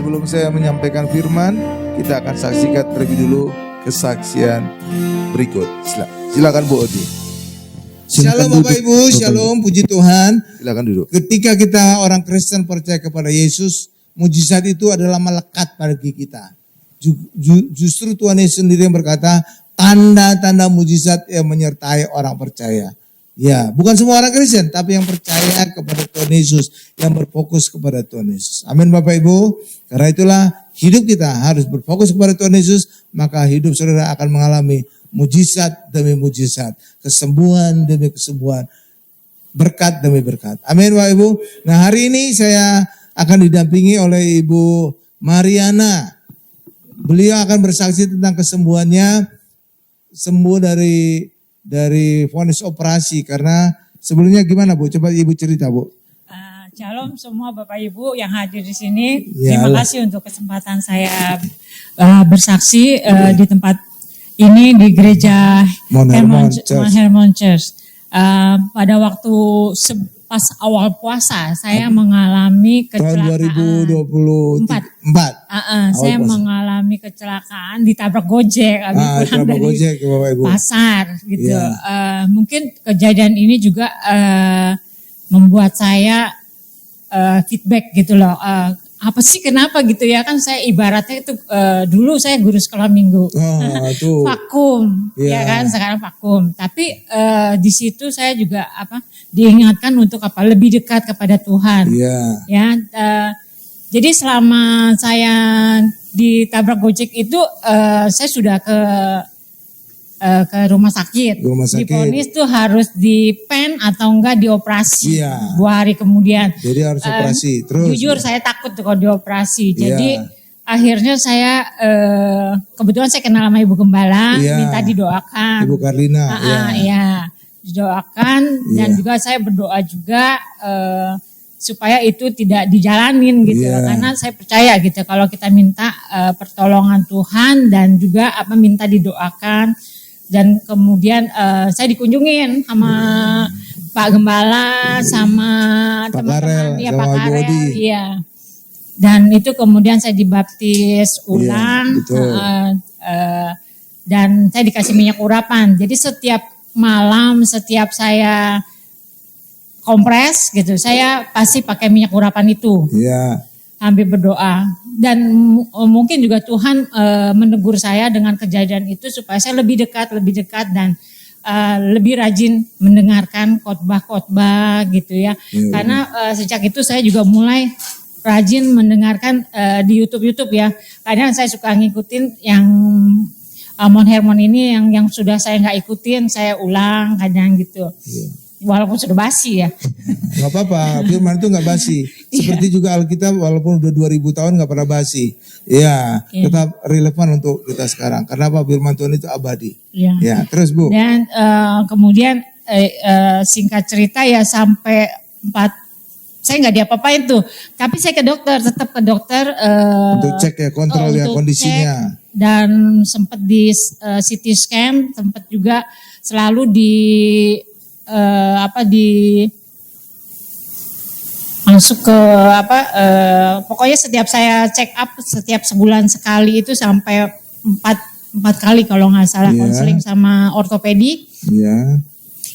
sebelum saya menyampaikan firman, kita akan saksikan terlebih dulu kesaksian berikut. Silakan Bu Odi. Shalom Bapak Ibu, shalom, puji Tuhan. Silakan duduk. Ketika kita orang Kristen percaya kepada Yesus, mujizat itu adalah melekat bagi kita. Justru Tuhan Yesus sendiri yang berkata, tanda-tanda mujizat yang menyertai orang percaya. Ya, bukan semua orang Kristen, tapi yang percaya kepada Tuhan Yesus, yang berfokus kepada Tuhan Yesus. Amin Bapak Ibu. Karena itulah hidup kita harus berfokus kepada Tuhan Yesus, maka hidup saudara akan mengalami mujizat demi mujizat, kesembuhan demi kesembuhan, berkat demi berkat. Amin Bapak Ibu. Nah, hari ini saya akan didampingi oleh Ibu Mariana. Beliau akan bersaksi tentang kesembuhannya, sembuh dari vonis operasi. Karena sebelumnya gimana Bu? Coba Ibu cerita Bu. Shalom semua Bapak Ibu yang hadir di sini. Ya, Terima kasih untuk kesempatan saya bersaksi di tempat ini di gereja Mount Hermon Church. Pada waktu pas awal puasa saya mengalami kecelakaan. Tahun 2024. Saya mengalami kecelakaan ditabrak Gojek habis pulang dari Gojek, Bapak Ibu. pasar gitu. Ya. Mungkin kejadian ini juga membuat saya feedback gitu loh. Apa sih kenapa gitu ya, kan saya ibaratnya itu dulu saya guru sekolah minggu. Vakum ya kan, sekarang vakum. Tapi di situ saya juga diingatkan untuk lebih dekat kepada Tuhan. Ya, jadi selama saya ditabrak Gojek itu saya sudah ke rumah sakit. Divonis tuh harus di-pen atau enggak dioperasi. 2 hari kemudian. Jadi harus operasi. Terus jujur saya takut tuh kalau dioperasi. Jadi akhirnya saya kebetulan saya kenal sama Ibu Gembala, minta didoakan. Ibu Karlina. Didoakan dan juga saya berdoa juga supaya itu tidak dijalanin gitu. Karena saya percaya gitu kalau kita minta pertolongan Tuhan dan juga minta didoakan. Dan kemudian saya dikunjungin sama Pak Gembala, sama teman-teman, Pak Karel, Dan itu kemudian saya dibaptis ulang, dan saya dikasih minyak urapan. Jadi setiap malam, setiap saya kompres gitu, saya pasti pakai minyak urapan itu. Sambil berdoa. Dan mungkin juga Tuhan menegur saya dengan kejadian itu supaya saya lebih dekat dan lebih rajin mendengarkan khotbah-khotbah gitu ya. Karena sejak itu saya juga mulai rajin mendengarkan di YouTube ya. Kadang saya suka ngikutin yang Mount Hermon ini yang sudah saya nggak ikutin, saya ulang kadang gitu. Walaupun sudah basi ya. Gak apa-apa, firman itu gak basi. Seperti juga Alkitab walaupun udah 2000 tahun gak pernah basi. Tetap relevan untuk kita sekarang. Karena apa? Firman Tuhan itu abadi. Terus Bu. Dan kemudian singkat cerita ya sampai 4, saya gak diapa-apain tuh. Tapi saya tetap ke dokter. Untuk cek ya, kontrol ya kondisinya. Dan sempat di CT scan, sempat juga selalu masuk ke pokoknya setiap saya check up setiap sebulan sekali itu sampai 4 kali kalau nggak salah konseling sama ortopedi.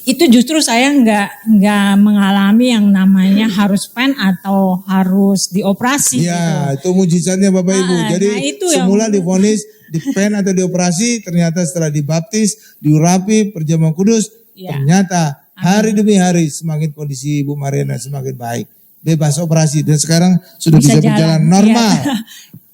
Itu justru saya nggak mengalami yang namanya harus pen atau harus dioperasi. Itu mujizatnya Bapak Ibu. Jadi semula divonis di pen atau dioperasi, ternyata setelah dibaptis, diurapi, perjamuan kudus, ternyata hari demi hari semakin kondisi Ibu Mariana semakin baik. Bebas operasi dan sekarang sudah bisa berjalan normal.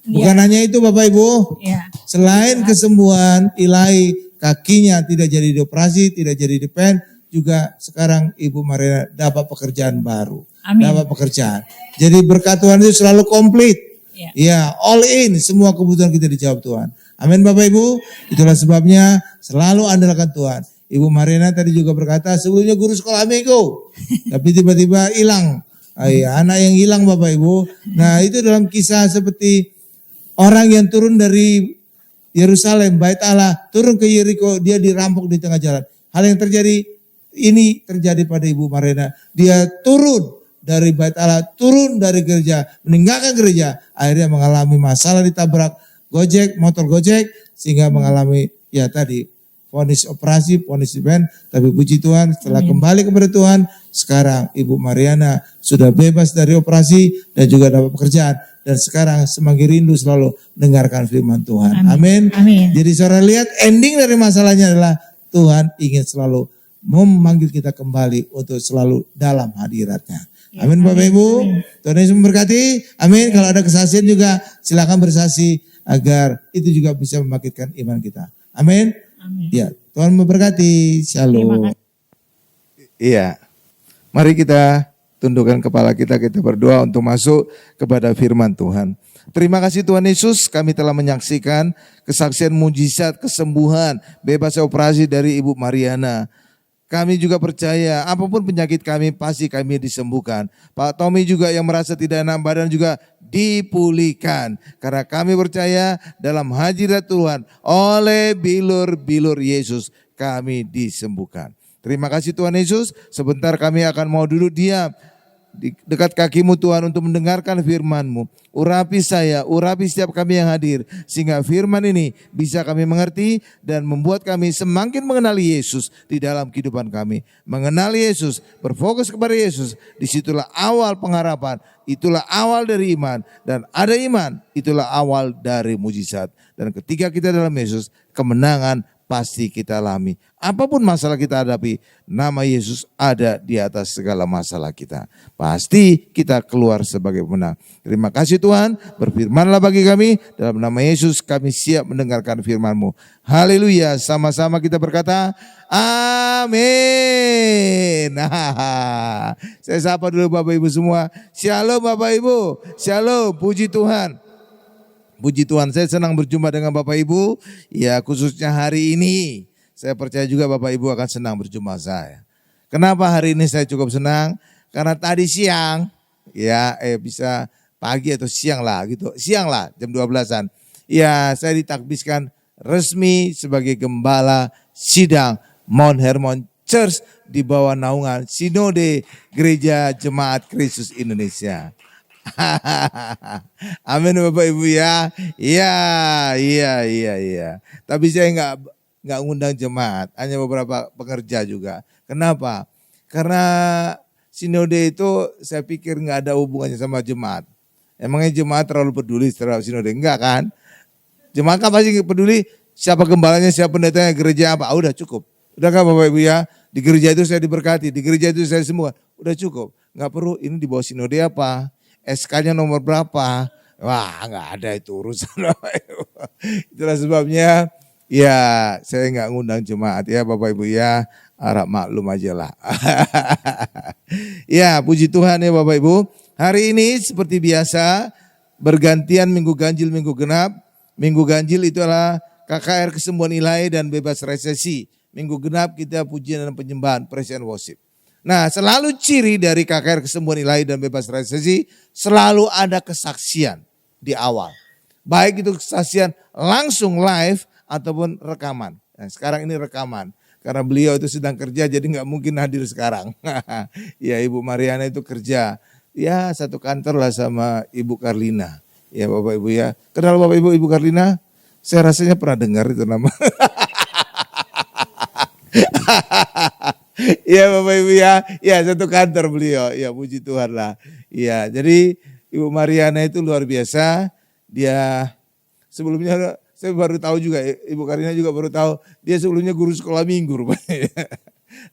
Bukan hanya itu Bapak Ibu. Selain kesembuhan ilahi, kakinya tidak jadi dioperasi, tidak jadi dipen, juga sekarang Ibu Mariana dapat pekerjaan baru. Dapat pekerjaan. Jadi berkat Tuhan itu selalu komplit. All in, semua kebutuhan kita dijawab Tuhan. Amin Bapak Ibu. Itulah sebabnya selalu andalkan Tuhan. Ibu Mariana tadi juga berkata sebelumnya guru sekolah minggu, tapi tiba-tiba hilang. Anak yang hilang Bapak Ibu. Nah itu dalam kisah seperti orang yang turun dari Yerusalem, Bait Allah, turun ke Yeriko, dia dirampok di tengah jalan. Hal yang terjadi, ini terjadi pada Ibu Mariana. Dia turun dari bait Allah, turun dari gereja, meninggalkan gereja, akhirnya mengalami masalah ditabrak Gojek, motor Gojek, sehingga mengalami ya tadi vonis operasi, vonis dipen. Tapi puji Tuhan, setelah kembali kepada Tuhan, sekarang Ibu Mariana sudah bebas dari operasi dan juga dapat pekerjaan. Dan sekarang semakin rindu selalu mendengarkan firman Tuhan. Amin. Jadi saudara lihat, ending dari masalahnya adalah Tuhan ingin selalu memanggil kita kembali untuk selalu dalam hadiratnya. Amin Bapak Ibu. Tuhan Yesus memberkati. Amin. Kalau ada kesaksian juga silakan bersaksi agar itu juga bisa membangkitkan iman kita. Amin. Ya, Tuhan memberkati. Shalom. Iya. Mari kita tundukkan kepala kita berdoa untuk masuk kepada firman Tuhan. Terima kasih Tuhan Yesus, kami telah menyaksikan kesaksian mujizat, kesembuhan, bebas operasi dari Ibu Mariana. Kami juga percaya apapun penyakit kami pasti kami disembuhkan. Pak Tommy juga yang merasa tidak enak badan juga dipulihkan. Karena kami percaya dalam hadirat Tuhan oleh bilur-bilur Yesus kami disembuhkan. Terima kasih Tuhan Yesus. Sebentar kami akan mau duduk diam di dekat kaki-Mu Tuhan untuk mendengarkan firman-Mu. Urapi saya, urapi setiap kami yang hadir. Sehingga firman ini bisa kami mengerti dan membuat kami semakin mengenali Yesus di dalam kehidupan kami. Mengenali Yesus, berfokus kepada Yesus. Disitulah awal pengharapan, itulah awal dari iman. Dan ada iman, itulah awal dari mujizat. Dan ketika kita dalam Yesus, kemenangan pasti kita alami. Apapun masalah kita hadapi, nama Yesus ada di atas segala masalah kita. Pasti kita keluar sebagai pemenang. Terima kasih Tuhan, berfirmanlah bagi kami. Dalam nama Yesus kami siap mendengarkan firman-Mu. Haleluya, sama-sama kita berkata, amin. Saya sapa dulu Bapak Ibu semua. Shalom Bapak Ibu, shalom, puji Tuhan. Puji Tuhan, saya senang berjumpa dengan Bapak Ibu. Ya khususnya hari ini, saya percaya juga Bapak Ibu akan senang berjumpa saya. Kenapa hari ini saya cukup senang? Karena tadi siang, ya bisa pagi atau siang lah gitu. Siang lah, jam 12-an. Ya saya ditakbiskan resmi sebagai gembala sidang Mount Hermon Church di bawah naungan Sinode Gereja Jemaat Kristus Indonesia. Amin Bapak Ibu ya. Iya. Tapi saya nggak ngundang jemaat, hanya beberapa pekerja juga. Kenapa? Karena sinode itu saya pikir nggak ada hubungannya sama jemaat. Emangnya jemaat terlalu peduli terhadap sinode? Enggak kan? Jemaat kan pasti peduli siapa gembalanya, siapa pendetanya, gereja apa. Udah cukup. Udah kan Bapak Ibu ya? Di gereja itu saya diberkati, di gereja itu saya sembuhkan. Udah cukup. Nggak perlu ini di bawah sinode apa. SK-nya nomor berapa? Wah nggak ada itu urusan. Itulah sebabnya ya saya nggak ngundang jemaat ya Bapak Ibu ya. Harap maklum aja lah. Ya puji Tuhan ya Bapak Ibu. Hari ini seperti biasa bergantian Minggu Ganjil, Minggu Genap. Minggu Ganjil itu adalah KKR kesembuhan ilahi dan bebas resesi. Minggu Genap kita pujian dan penyembahan, praise and worship. Nah selalu ciri dari KKR kesembuhan ilahi dan bebas resesi selalu ada kesaksian di awal. Baik itu kesaksian langsung live ataupun rekaman. Nah, sekarang ini rekaman. Karena beliau itu sedang kerja jadi nggak mungkin hadir sekarang. Ya Ibu Mariana itu kerja. Ya satu kantor lah sama Ibu Karlina. Ya Bapak Ibu ya. Kenal Bapak Ibu Ibu Karlina? Saya rasanya pernah dengar itu nama. Ya Bapak Ibu ya, satu kantor beliau, ya puji Tuhan lah. Ya jadi Ibu Mariana itu luar biasa, dia sebelumnya saya baru tahu juga, Ibu Karina juga baru tahu, dia sebelumnya guru sekolah minggu rupanya.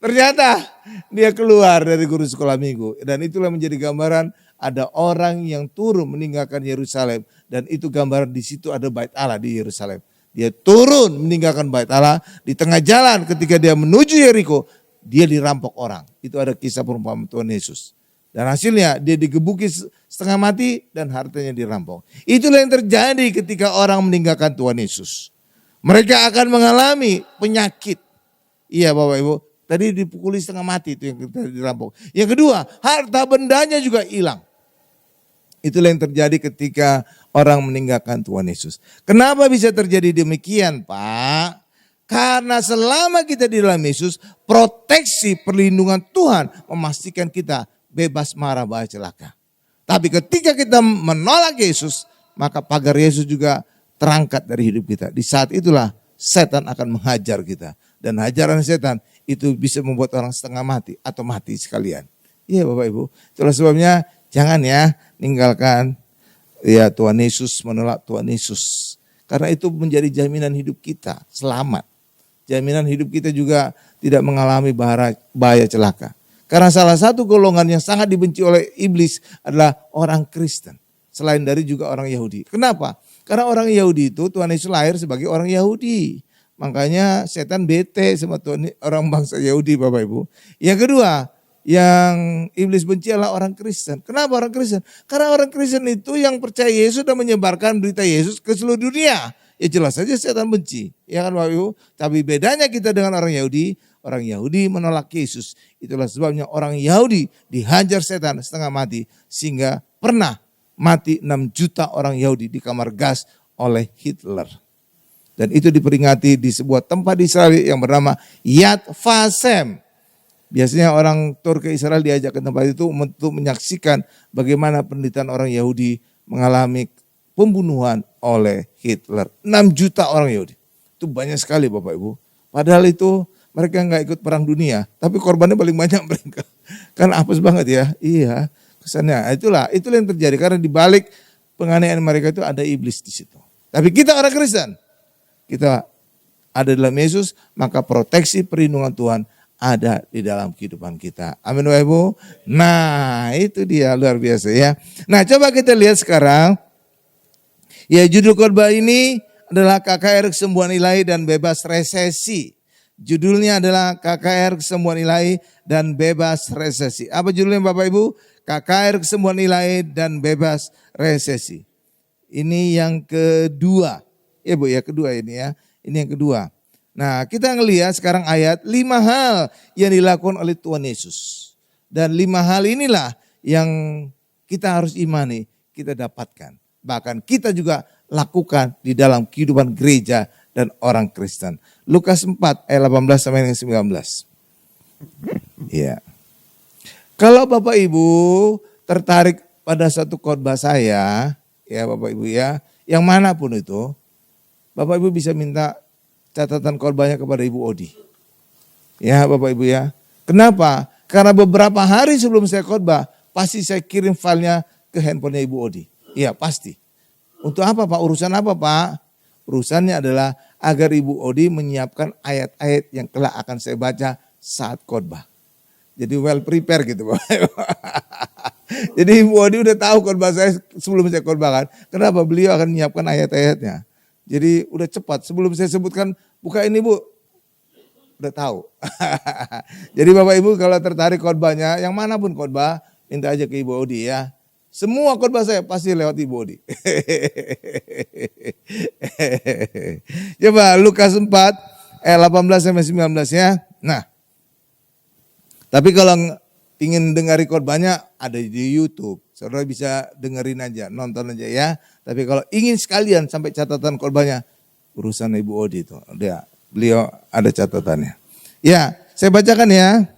Ternyata dia keluar dari guru sekolah minggu dan itulah menjadi gambaran ada orang yang turun meninggalkan Yerusalem dan itu gambaran di situ ada bait Allah di Yerusalem. Dia turun meninggalkan bait Allah di tengah jalan ketika dia menuju Yeriko. Dia dirampok orang. Itu ada kisah perumpamaan Tuhan Yesus. Dan hasilnya dia digebuki setengah mati dan hartanya dirampok. Itulah yang terjadi ketika orang meninggalkan Tuhan Yesus. Mereka akan mengalami penyakit. Iya Bapak Ibu. Tadi dipukuli setengah mati itu yang dirampok. Yang kedua, harta bendanya juga hilang. Itulah yang terjadi ketika orang meninggalkan Tuhan Yesus. Kenapa bisa terjadi demikian Pak? Karena selama kita di dalam Yesus, proteksi perlindungan Tuhan memastikan kita bebas mara bahaya celaka. Tapi ketika kita menolak Yesus, maka pagar Yesus juga terangkat dari hidup kita. Di saat itulah setan akan menghajar kita. Dan hajaran setan itu bisa membuat orang setengah mati atau mati sekalian. Iya Bapak Ibu, itulah sebabnya jangan ya ninggalkan ya Tuhan Yesus, menolak Tuhan Yesus. Karena itu menjadi jaminan hidup kita, selamat. Jaminan hidup kita juga tidak mengalami bahaya celaka. Karena salah satu golongan yang sangat dibenci oleh iblis adalah orang Kristen. Selain dari juga orang Yahudi. Kenapa? Karena orang Yahudi itu Tuhan Yesus lahir sebagai orang Yahudi. Makanya setan bete sama Tuhan, orang bangsa Yahudi Bapak Ibu. Yang kedua, yang iblis benci adalah orang Kristen. Kenapa orang Kristen? Karena orang Kristen itu yang percaya Yesus dan menyebarkan berita Yesus ke seluruh dunia. Ya jelas saja setan benci. Ya kan Bapak Ibu? Tapi bedanya kita dengan orang Yahudi menolak Yesus. Itulah sebabnya orang Yahudi dihajar setan setengah mati. Sehingga pernah mati 6 juta orang Yahudi di kamar gas oleh Hitler. Dan itu diperingati di sebuah tempat di Israel yang bernama Yad Vashem. Biasanya orang tur ke Israel diajak ke tempat itu untuk menyaksikan bagaimana penderitaan orang Yahudi mengalami pembunuhan oleh Hitler. 6 juta orang Yahudi. Itu banyak sekali Bapak Ibu. Padahal itu mereka nggak ikut perang dunia. Tapi korbannya paling banyak mereka. Kan apes banget ya. Iya kesannya. Itulah yang terjadi. Karena di balik penganiayaan mereka itu ada iblis di situ. Tapi kita orang Kristen. Kita ada dalam Yesus. Maka proteksi perlindungan Tuhan ada di dalam kehidupan kita. Amin Bapak Ibu. Nah itu dia luar biasa ya. Nah coba kita lihat sekarang. Ya judul khotbah ini adalah KKR Kesembuhan Ilahi dan Bebas Resesi. Judulnya adalah KKR Kesembuhan Ilahi dan Bebas Resesi. Apa judulnya Bapak Ibu? KKR Kesembuhan Ilahi dan Bebas Resesi. Ini yang kedua. Ya Bu ya kedua ini ya. Ini yang kedua. Nah kita ngelihat sekarang ayat 5 hal yang dilakukan oleh Tuhan Yesus. Dan 5 hal inilah yang kita harus imani, kita dapatkan. Bahkan kita juga lakukan di dalam kehidupan gereja dan orang Kristen. Lukas 4 ayat 18 sampai 19. Ya. Kalau Bapak Ibu tertarik pada satu khotbah saya, ya Bapak Ibu ya, yang manapun itu, Bapak Ibu bisa minta catatan khotbahnya kepada Ibu Odi. Ya Bapak Ibu ya. Kenapa? Karena beberapa hari sebelum saya khotbah, pasti saya kirim filenya ke handphonenya Ibu Odi. Iya pasti. Untuk apa Pak? Urusan apa Pak? Urusannya adalah agar Ibu Odi menyiapkan ayat-ayat yang kelak akan saya baca saat khotbah. Jadi well prepare gitu Pak. Jadi Ibu Odi udah tahu khotbah saya sebelum saya khotbah kan. Kenapa? Beliau akan menyiapkan ayat-ayatnya. Jadi udah cepat, sebelum saya sebutkan, buka ini Bu, udah tahu. Jadi Bapak Ibu kalau tertarik khotbahnya, yang manapun khotbah, minta aja ke Ibu Odi ya. Semua khotbah saya pasti lewat Ibu Odi. Coba Lukas 4, ayat 18 sampai 19 ya. Nah, tapi kalau ingin dengari khotbahnya ada di YouTube. Saudara bisa dengerin aja, nonton aja ya. Tapi kalau ingin sekalian sampai catatan khotbahnya, urusan Ibu Odi itu. Beliau ada catatannya. Ya, saya bacakan ya.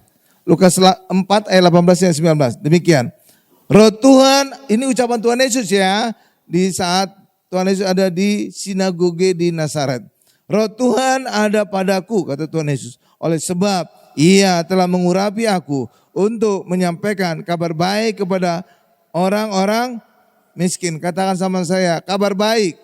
Lukas 4 ayat 18 dan 19. Demikian. Roh Tuhan, ini ucapan Tuhan Yesus ya. Di saat Tuhan Yesus ada di sinagoge di Nazaret. Roh Tuhan ada padaku, kata Tuhan Yesus. Oleh sebab Ia telah mengurapi aku untuk menyampaikan kabar baik kepada orang-orang miskin. Katakan sama saya, kabar baik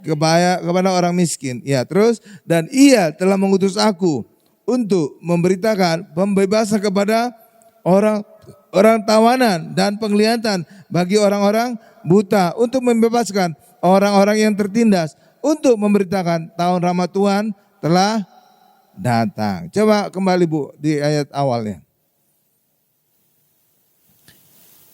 kepada orang miskin. Ya, terus dan Ia telah mengutus aku untuk memberitakan pembebasan kepada orang tawanan dan penglihatan bagi orang-orang buta, untuk membebaskan orang-orang yang tertindas, untuk memberitakan tahun rahmat Tuhan telah datang. Coba kembali Bu di ayat awalnya.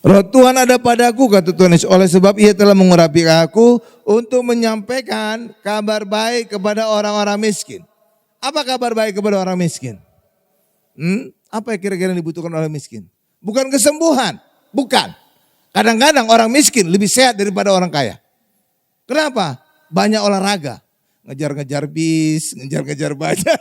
Roh Tuhan ada padaku, kata Tuhan Yesus, oleh sebab Ia telah mengurapi aku untuk menyampaikan kabar baik kepada orang-orang miskin. Apa kabar baik kepada orang miskin? Apa yang kira-kira yang dibutuhkan orang miskin? Bukan kesembuhan, bukan. Kadang-kadang orang miskin lebih sehat daripada orang kaya. Kenapa? Banyak olahraga. Ngejar-ngejar bis, ngejar-ngejar baca.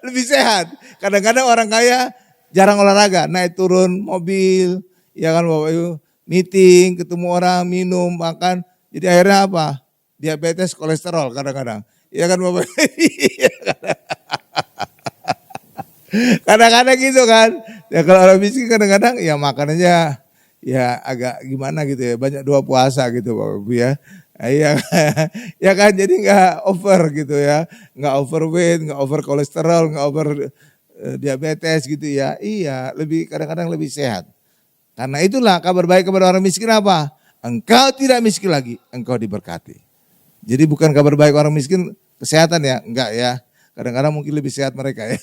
Lebih sehat. Kadang-kadang orang kaya jarang olahraga, naik turun mobil, ya kan Bapak Ibu, meeting, ketemu orang, minum, makan. Jadi akhirnya apa? Diabetes, kolesterol kadang-kadang. Ya kan Bapak Ibu. Kadang-kadang gitu kan. Ya kalau orang miskin kadang-kadang ya makanannya ya agak gimana gitu ya. Banyak dua puasa gitu Bapak Ibu ya. Iya, ya kan jadi nggak over gitu ya. Nggak overweight, nggak over kolesterol, nggak over diabetes gitu ya. Iya, lebih kadang-kadang lebih sehat. Karena itulah kabar baik kepada orang miskin apa? Engkau tidak miskin lagi, engkau diberkati. Jadi bukan kabar baik orang miskin kesehatan ya, enggak ya. Kadang-kadang mungkin lebih sehat mereka ya.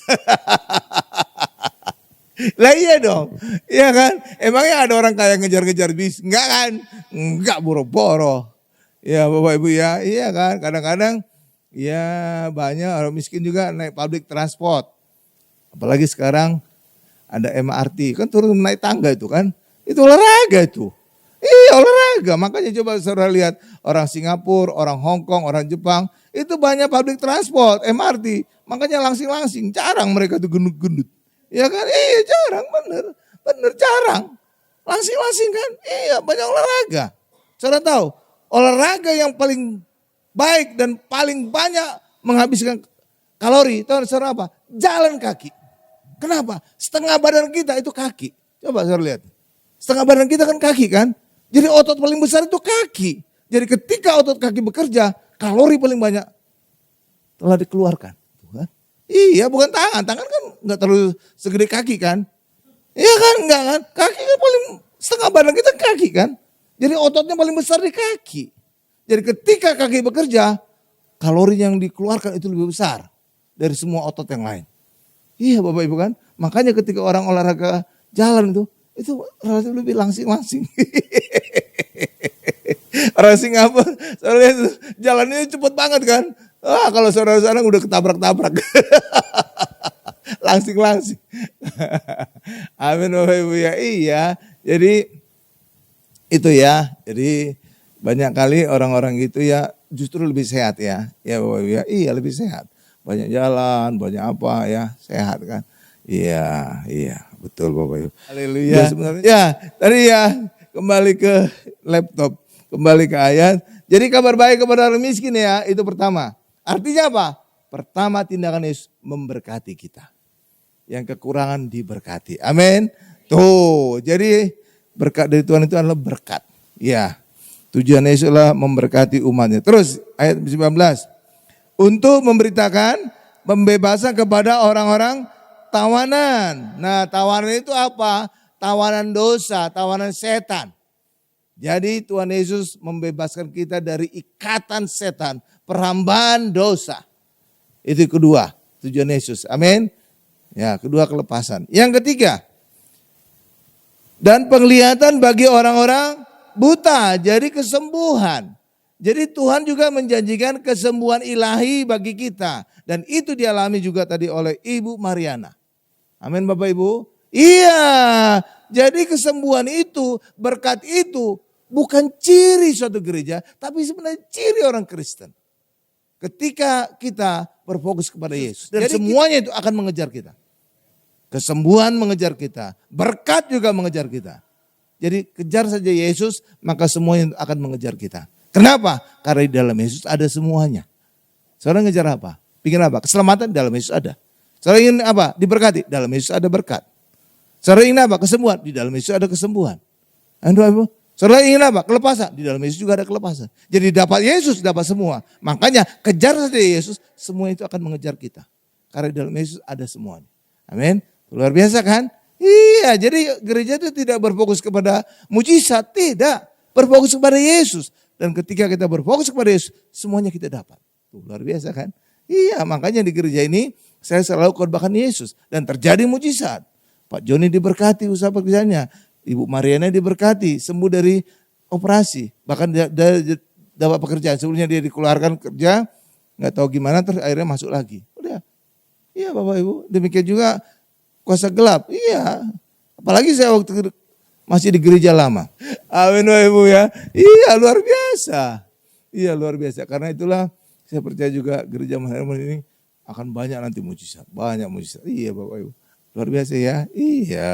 Lah iya dong, iya kan? Emangnya ada orang kaya ngejar-ngejar bis? Enggak kan? Enggak boro-boro. Ya Bapak Ibu ya, iya kan? Kadang-kadang ya banyak orang miskin juga naik public transport. Apalagi sekarang ada MRT, kan turun naik tangga itu kan. Itu olahraga itu. Iya olahraga, makanya coba saudara lihat orang Singapura, orang Hong Kong, orang Jepang, itu banyak public transport, MRT. Makanya langsing-langsing, jarang mereka tuh gendut-gendut. Ya kan, iya jarang, bener jarang. Langsing-langsing kan, iya banyak olahraga. Saudara tahu, olahraga yang paling baik dan paling banyak menghabiskan kalori, tahu saudara apa? Jalan kaki. Kenapa? Setengah badan kita itu kaki. Coba saudara lihat. Setengah badan kita kan kaki kan. Jadi otot paling besar itu kaki. Jadi ketika otot kaki bekerja, kalori paling banyak telah dikeluarkan. Kan? Iya bukan tangan. Tangan kan nggak terlalu segede kaki kan. Iya kan enggak kan. Kaki kan paling setengah badan kita kaki kan. Jadi ototnya paling besar di kaki. Jadi ketika kaki bekerja, kalori yang dikeluarkan itu lebih besar dari semua otot yang lain. Iya Bapak Ibu kan. Makanya ketika orang olahraga jalan itu relatif lebih langsing-langsing. Orang Singapura, soalnya jalannya cepet banget kan. Kalau saudara-saudara udah ketabrak-tabrak. Langsing-langsing. Amin Bapak Ibu ya. Iya, jadi itu ya. Jadi banyak kali orang-orang gitu ya justru lebih sehat ya. Ya Bapak Ibu ya. Iya lebih sehat. Banyak jalan, banyak apa ya, sehat kan. Iya, betul Bapak Ibu. Haleluya. Ya, sebenarnya. Ya, tadi ya kembali ke laptop, kembali ke ayat. Jadi kabar baik kepada orang miskin ya, itu pertama. Artinya apa? Pertama tindakan Yesus memberkati kita. Yang kekurangan diberkati. Amin. Tuh, jadi berkat dari Tuhan itu adalah berkat. Ya, tujuan Yesus adalah memberkati umatnya. Terus ayat 19. Untuk memberitakan pembebasan kepada orang-orang tawanan. Nah tawanan itu apa? Tawanan dosa, tawanan setan. Jadi Tuhan Yesus membebaskan kita dari ikatan setan, perhambaan dosa. Itu kedua tujuan Yesus. Amin. Ya, kedua kelepasan. Yang ketiga, dan penglihatan bagi orang-orang buta, jadi kesembuhan. Jadi Tuhan juga menjanjikan kesembuhan ilahi bagi kita. Dan itu dialami juga tadi oleh Ibu Mariana. Amin Bapak Ibu. Iya, jadi kesembuhan itu, berkat itu bukan ciri suatu gereja, tapi sebenarnya ciri orang Kristen. Ketika kita berfokus kepada Yesus. Dan jadi semuanya itu akan mengejar kita. Kesembuhan mengejar kita, berkat juga mengejar kita. Jadi kejar saja Yesus, maka semuanya akan mengejar kita. Kenapa? Karena di dalam Yesus ada semuanya. Saudara ngejar apa? Pikir apa? Keselamatan di dalam Yesus ada. Saudara ingin apa? Diberkati. Dalam Yesus ada berkat. Saudara ingin apa? Kesembuhan. Di dalam Yesus ada kesembuhan. Saudara ingin apa? Kelepasan. Di dalam Yesus juga ada kelepasan. Jadi dapat Yesus, dapat semua. Makanya kejar saja Yesus, semua itu akan mengejar kita. Karena di dalam Yesus ada semuanya. Amin. Luar biasa kan? Iya, jadi gereja itu tidak berfokus kepada mujizat. Tidak. Berfokus kepada Yesus. Dan ketika kita berfokus kepada Yesus, semuanya kita dapat. Tuh, luar biasa kan? Iya, makanya di gereja ini saya selalu korbankan Yesus. Dan terjadi mujizat. Pak Joni diberkati usaha pekerjaannya. Ibu Mariana diberkati, sembuh dari operasi. Bahkan dia dapat pekerjaan. Sebelumnya dia dikeluarkan kerja, nggak tahu gimana, terus akhirnya masuk lagi. Udah. Iya Bapak Ibu, demikian juga kuasa gelap. Iya, apalagi saya waktu masih di gereja lama. Amin Bapak Ibu ya. Iya luar biasa. Iya luar biasa. Karena itulah saya percaya juga gereja Mahakarya ini akan banyak nanti mujizat. Banyak mujizat. Iya Bapak Ibu. Luar biasa ya. Iya.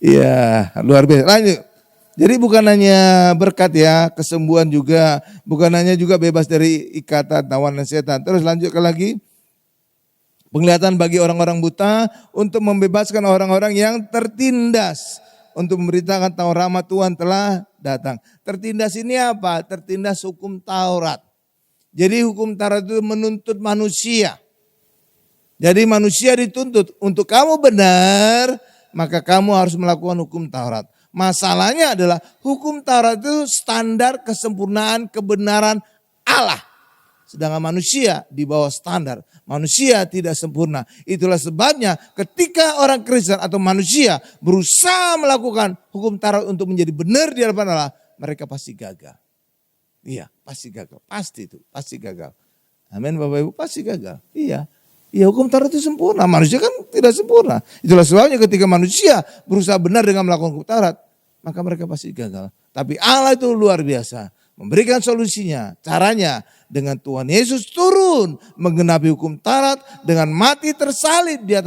Iya, luar biasa. Lanjut. Jadi bukan hanya berkat ya, kesembuhan juga, bukan hanya juga bebas dari ikatan tawanan setan. Terus lanjutkan lagi. Penglihatan bagi orang-orang buta untuk membebaskan orang-orang yang tertindas. Untuk memberitakan tahu rahmat Tuhan telah datang. Tertindas ini apa? Tertindas hukum Taurat. Jadi hukum Taurat itu menuntut manusia. Jadi manusia dituntut untuk kamu benar, maka kamu harus melakukan hukum Taurat. Masalahnya adalah hukum Taurat itu standar kesempurnaan kebenaran Allah. Sedangkan manusia di bawah standar. Manusia tidak sempurna. Itulah sebabnya ketika orang Kristen atau manusia berusaha melakukan hukum Taurat untuk menjadi benar di hadapan Allah, mereka pasti gagal. Iya, pasti gagal. Pasti itu, pasti gagal. Amin Bapak Ibu, pasti gagal. Iya. Iya, hukum Taurat itu sempurna. Manusia kan tidak sempurna. Itulah sebabnya ketika manusia berusaha benar dengan melakukan hukum Taurat, maka mereka pasti gagal. Tapi Allah itu luar biasa. Memberikan solusinya, caranya dengan Tuhan Yesus turun menggenapi hukum Taurat dengan mati tersalib di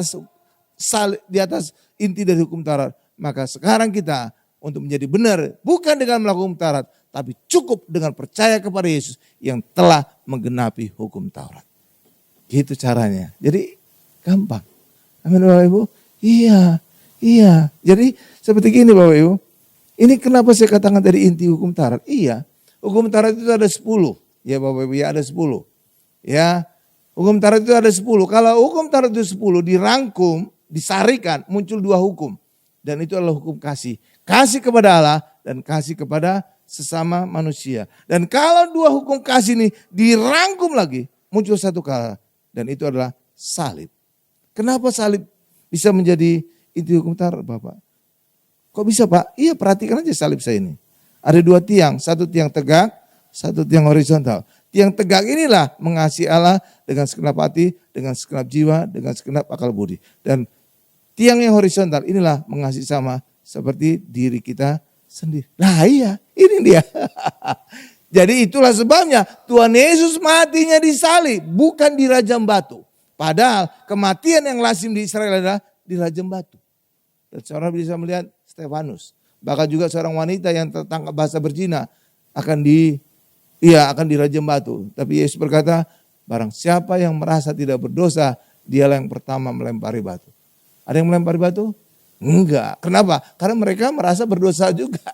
atas inti dari hukum Taurat. Maka sekarang kita untuk menjadi benar bukan dengan melakukan hukum Taurat, tapi cukup dengan percaya kepada Yesus yang telah menggenapi hukum Taurat. Gitu caranya. Jadi gampang. Amin Bapak Ibu. Iya. Jadi seperti gini Bapak Ibu. Ini kenapa saya katakan dari inti hukum Taurat? Iya. Hukum Taurat itu ada 10. Ya Bapak Ibu ya ada 10. Ya. Hukum Taurat itu ada 10. Kalau hukum Taurat itu 10 dirangkum, disarikan, muncul 2 hukum. Dan itu adalah hukum kasih. Kasih kepada Allah dan kasih kepada sesama manusia. Dan kalau 2 hukum kasih ini dirangkum lagi, muncul satu kata. Dan itu adalah salib. Kenapa salib bisa menjadi inti hukum Taurat Bapak? Kok bisa Pak? Iya perhatikan aja salib saya ini. Ada 2 tiang, satu tiang tegak, satu tiang horizontal. Tiang tegak inilah mengasihi Allah dengan segenap hati, dengan segenap jiwa, dengan segenap akal budi. Dan tiang yang horizontal inilah mengasihi sama seperti diri kita sendiri. Nah iya, ini dia. Jadi itulah sebabnya Tuhan Yesus matinya di salib, bukan di rajam batu. Padahal kematian yang lazim di Israel adalah di rajam batu. Dan saudara bisa melihat Stefanus. Bahkan juga seorang wanita yang tertangkap basah berzina akan dirajam batu. Tapi Yesus berkata, barang siapa yang merasa tidak berdosa, dialah yang pertama melempari batu. Ada yang melempari batu? Enggak. Kenapa? Karena mereka merasa berdosa juga.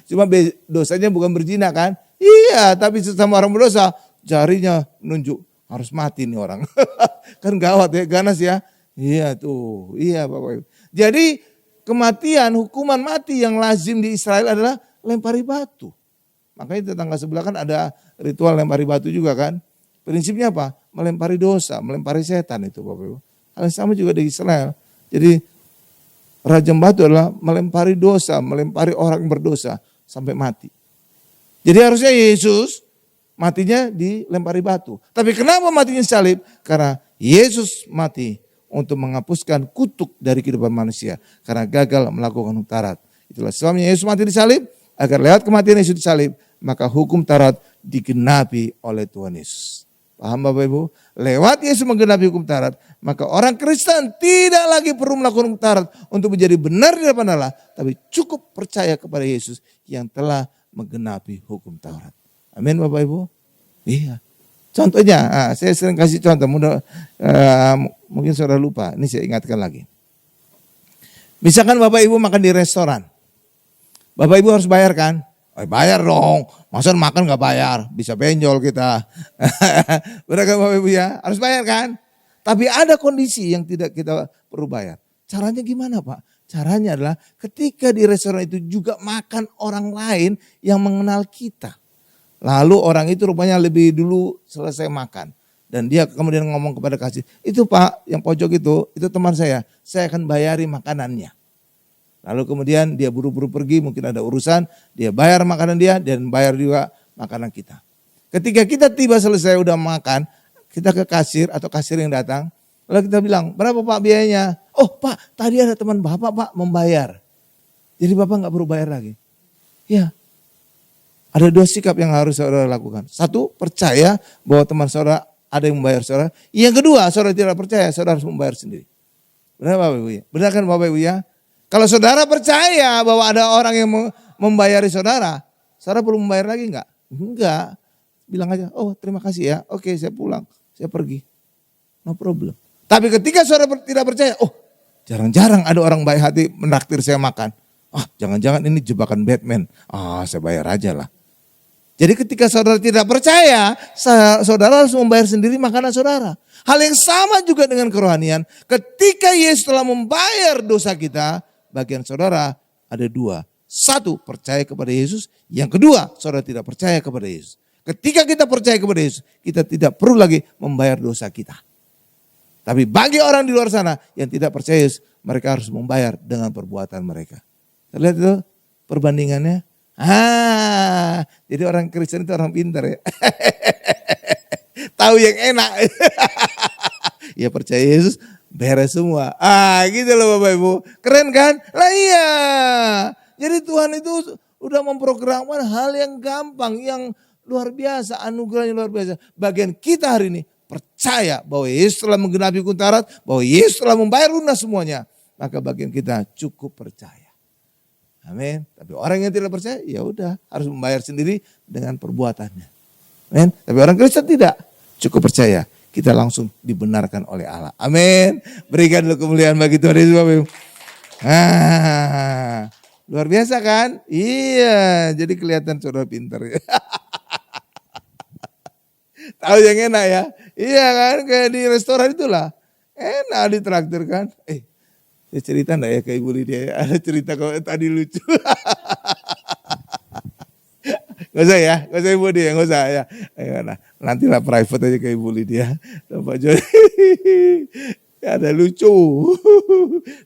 Cuma dosanya bukan berzina kan? Iya, tapi sesama orang berdosa, jarinya nunjuk harus mati nih orang. Kan gawat ya, ganas ya. Iya tuh, iya Bapak Ibu. Jadi kematian, hukuman mati yang lazim di Israel adalah lempari batu. Makanya tetangga sebelah kan ada ritual lempari batu juga kan. Prinsipnya apa? Melempari dosa, melempari setan itu Bapak Ibu. Hal yang sama juga di Israel. Jadi rajam batu adalah melempari dosa, melempari orang yang berdosa sampai mati. Jadi harusnya Yesus matinya dilempari batu. Tapi kenapa matinya salib? Karena Yesus mati untuk menghapuskan kutuk dari kehidupan manusia. Karena gagal melakukan hukum Taurat. Itulah sebabnya Yesus mati di salib. Agar lewat kematian Yesus di salib, maka hukum Taurat digenapi oleh Tuhan Yesus. Paham Bapak Ibu? Lewat Yesus menggenapi hukum Taurat, maka orang Kristen tidak lagi perlu melakukan hukum Taurat untuk menjadi benar di hadapan Allah. Tapi cukup percaya kepada Yesus yang telah menggenapi hukum Taurat. Amin Bapak Ibu? Iya. Contohnya, saya sering kasih contoh, mungkin saudara lupa, ini saya ingatkan lagi. Misalkan Bapak Ibu makan di restoran, Bapak Ibu harus bayar kan? Bayar dong, masa makan gak bayar, bisa benjol kita. Benar kan Bapak Ibu ya? Harus bayar kan? Tapi ada kondisi yang tidak kita perlu bayar. Caranya gimana Pak? Caranya adalah ketika di restoran itu juga makan orang lain yang mengenal kita. Lalu orang itu rupanya lebih dulu selesai makan. Dan dia kemudian ngomong kepada kasir, itu Pak yang pojok itu teman saya akan bayari makanannya. Lalu kemudian dia buru-buru pergi, mungkin ada urusan, dia bayar makanan dia dan bayar juga makanan kita. Ketika kita tiba selesai udah makan, kita ke kasir atau kasir yang datang, lalu kita bilang, berapa Pak biayanya? Oh Pak, tadi ada teman Bapak Pak membayar. Jadi Bapak gak perlu bayar lagi. Ya. Ada 2 sikap yang harus saudara lakukan. 1, percaya bahwa teman saudara ada yang membayar saudara. Yang kedua, saudara tidak percaya, saudara harus membayar sendiri. Benar Bapak Ibu ya? Benar kan Bapak Ibu ya? Kalau saudara percaya bahwa ada orang yang membayari saudara, saudara perlu membayar lagi enggak? Enggak. Bilang aja, oh terima kasih ya, oke saya pulang, saya pergi. No problem. Tapi ketika saudara tidak percaya, oh jarang-jarang ada orang baik hati menraktir saya makan. Ah jangan-jangan ini jebakan Batman, saya bayar aja lah. Jadi ketika saudara tidak percaya, saudara harus membayar sendiri makanan saudara. Hal yang sama juga dengan kerohanian. Ketika Yesus telah membayar dosa kita, bagian saudara ada dua. Satu, percaya kepada Yesus. Yang kedua, saudara tidak percaya kepada Yesus. Ketika kita percaya kepada Yesus, kita tidak perlu lagi membayar dosa kita. Tapi bagi orang di luar sana yang tidak percaya Yesus, mereka harus membayar dengan perbuatan mereka. Lihat itu perbandingannya. Jadi orang Kristen itu orang pintar ya. Tahu yang enak. Ya percaya Yesus, beres semua. Gitu loh Bapak Ibu. Keren kan? Lah iya. Jadi Tuhan itu udah memprogramkan hal yang gampang, yang luar biasa, anugerahnya luar biasa. Bagian kita hari ini percaya bahwa Yesus telah menggenapi hukum Taurat, bahwa Yesus telah membayar lunas semuanya. Maka bagian kita cukup percaya. Amin. Tapi orang yang tidak percaya, ya udah harus membayar sendiri dengan perbuatannya. Amin. Tapi orang Kristen tidak, cukup percaya. Kita langsung dibenarkan oleh Allah. Amin. Berikan dulu kemuliaan bagi Tuhan Yesus Bapak Ibu. Luar biasa kan? Iya, jadi kelihatan saudara pintar ya. Tahu yang enak ya? Iya kan, kayak di restoran itulah. Enak ditraktir kan? Saya cerita enggak ya ke Ibu Lydia? Ada cerita kalau tadi lucu. Gak usah ya, gak usah Ibu Lydia, gak usah ya. Nah, nantilah private aja ke Ibu Lydia. Dan Pak Joni. Ada lucu.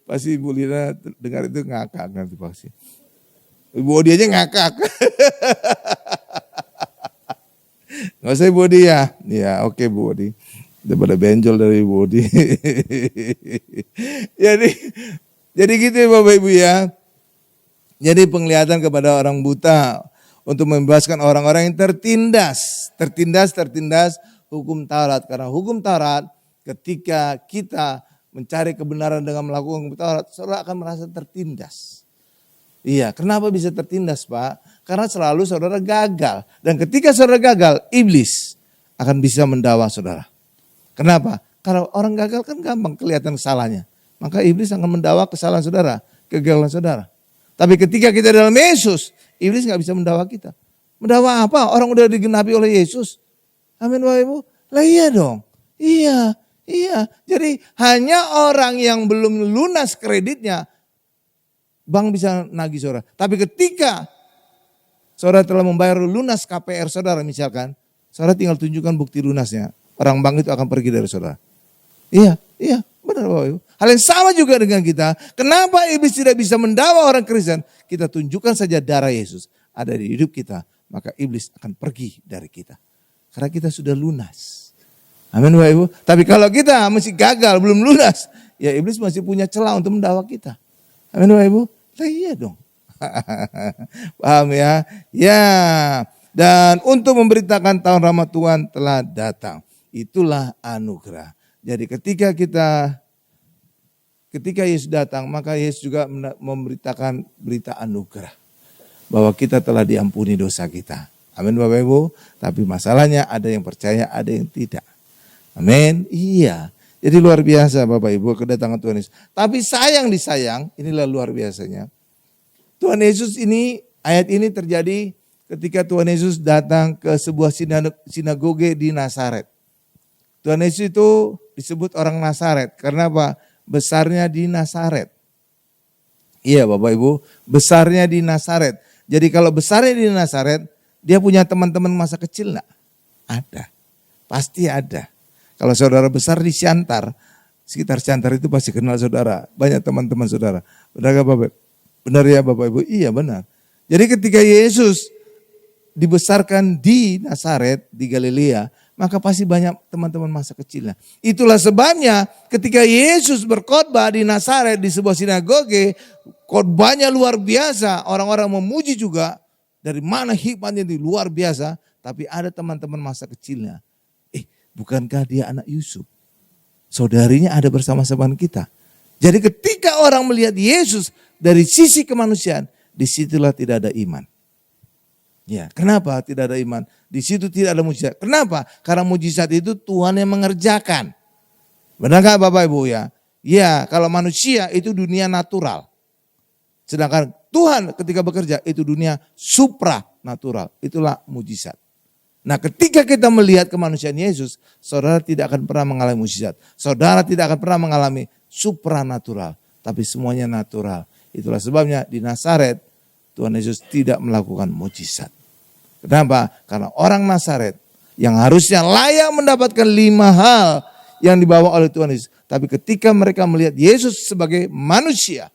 Pasti Ibu Lydia dengar itu ngakak nanti pasti. Ibu Odi aja ngakak. Gak usah Ibu Odi ya. Ya oke Bu Odi. Daripada benjol dari Ibu Odi. Jadi gitu ya Bapak Ibu ya. Jadi penglihatan kepada orang buta untuk membebaskan orang-orang yang tertindas hukum Taurat. Karena hukum Taurat ketika kita mencari kebenaran dengan melakukan hukum Taurat, saudara akan merasa tertindas. Iya, kenapa bisa tertindas Pak? Karena selalu saudara gagal. Dan ketika saudara gagal, iblis akan bisa mendakwa saudara. Kenapa? Karena orang gagal kan gampang kelihatan kesalahannya. Maka iblis akan mendakwa kesalahan saudara, kegagalan saudara. Tapi ketika kita dalam Yesus, iblis gak bisa mendakwa kita. Mendakwa apa? Orang udah digenapi oleh Yesus. Amin Bapak Ibu. Lah iya dong. Iya. Jadi hanya orang yang belum lunas kreditnya, bank bisa nagih saudara. Tapi ketika saudara telah membayar lunas KPR saudara misalkan, saudara tinggal tunjukkan bukti lunasnya. Orang bank itu akan pergi dari saudara. Iya, benar Bapak Ibu. Hal yang sama juga dengan kita. Kenapa iblis tidak bisa mendakwa orang Kristen? Kita tunjukkan saja darah Yesus ada di hidup kita. Maka iblis akan pergi dari kita. Karena kita sudah lunas. Amin Bapak Ibu. Tapi kalau kita masih gagal, belum lunas. Ya iblis masih punya celah untuk mendakwa kita. Amin Bapak Ibu. Lah iya dong. Paham ya? Ya. Dan untuk memberitakan tahun rahmat Tuhan telah datang. Itulah anugerah. Jadi ketika Yesus datang, maka Yesus juga memberitakan berita anugerah. Bahwa kita telah diampuni dosa kita. Amin Bapak Ibu. Tapi masalahnya ada yang percaya, ada yang tidak. Amin. Iya. Jadi luar biasa Bapak Ibu kedatangan Tuhan Yesus. Tapi sayang disayang, inilah luar biasanya. Tuhan Yesus ini, ayat ini terjadi ketika Tuhan Yesus datang ke sebuah sinagoge di Nazaret. Tuhan Yesus itu disebut orang Nazaret. Karena apa? Besarnya di Nazaret. Iya Bapak Ibu, besarnya di Nazaret. Jadi kalau besarnya di Nazaret, dia punya teman-teman masa kecil enggak? Ada. Pasti ada. Kalau saudara besar di Siantar, sekitar Siantar itu pasti kenal saudara. Banyak teman-teman saudara. Benar Bapak? Benar ya Bapak Ibu? Iya benar. Jadi ketika Yesus dibesarkan di Nazaret, di Galilea, maka pasti banyak teman-teman masa kecilnya. Itulah sebabnya ketika Yesus berkhotbah di Nazaret di sebuah sinagoge, khotbahnya luar biasa, orang-orang memuji juga dari mana hikmatnya di luar biasa, tapi ada teman-teman masa kecilnya. Bukankah dia anak Yusuf? Saudarinya ada bersama-sama kita. Jadi ketika orang melihat Yesus dari sisi kemanusiaan, disitulah tidak ada iman. Ya, kenapa tidak ada iman? Di situ tidak ada mujizat. Kenapa? Karena mujizat itu Tuhan yang mengerjakan. Benar nggak Bapak Ibu ya? Ya, kalau manusia itu dunia natural. Sedangkan Tuhan ketika bekerja itu dunia supranatural. Itulah mujizat. Nah, ketika kita melihat kemanusiaan Yesus, saudara tidak akan pernah mengalami mujizat. Saudara tidak akan pernah mengalami supranatural, tapi semuanya natural. Itulah sebabnya di Nazaret Tuhan Yesus tidak melakukan mujizat. Kenapa? Karena orang Nazaret yang harusnya layak mendapatkan 5 hal yang dibawa oleh Tuhan Yesus. Tapi ketika mereka melihat Yesus sebagai manusia,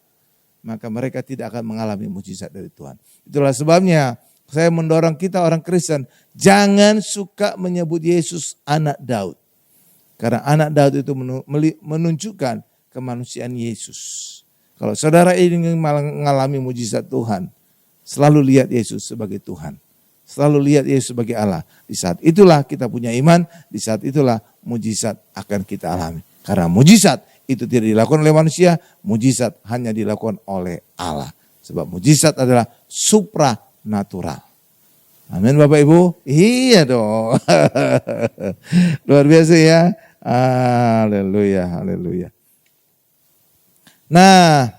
maka mereka tidak akan mengalami mujizat dari Tuhan. Itulah sebabnya saya mendorong kita orang Kristen, jangan suka menyebut Yesus anak Daud. Karena anak Daud itu menunjukkan kemanusiaan Yesus. Kalau saudara ingin mengalami mujizat Tuhan, selalu lihat Yesus sebagai Tuhan. Selalu lihat Yesus sebagai Allah. Di saat itulah kita punya iman, di saat itulah mujizat akan kita alami. Karena mujizat itu tidak dilakukan oleh manusia, mujizat hanya dilakukan oleh Allah. Sebab mujizat adalah supranatural. Amin Bapak Ibu? Iya dong. Luar biasa ya. Haleluya, haleluya. Nah,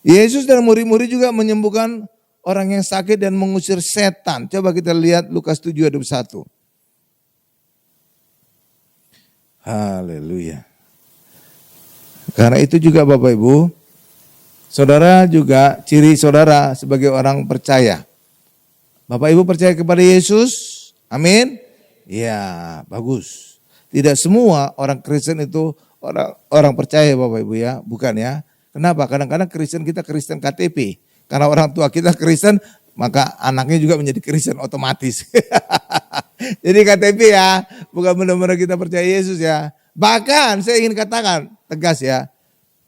Yesus dan murid-murid juga menyembuhkan orang yang sakit dan mengusir setan. Coba kita lihat Lukas 7 ayat 21. Haleluya. Karena itu juga Bapak Ibu, saudara juga ciri saudara sebagai orang percaya. Bapak Ibu percaya kepada Yesus? Amin? Ya, bagus. Tidak semua orang Kristen itu orang percaya Bapak Ibu ya, bukan ya. Kenapa? Kadang-kadang Kristen kita Kristen KTP. Karena orang tua kita Kristen, maka anaknya juga menjadi Kristen otomatis. Jadi KTP ya, bukan benar-benar kita percaya Yesus ya. Bahkan saya ingin katakan tegas ya,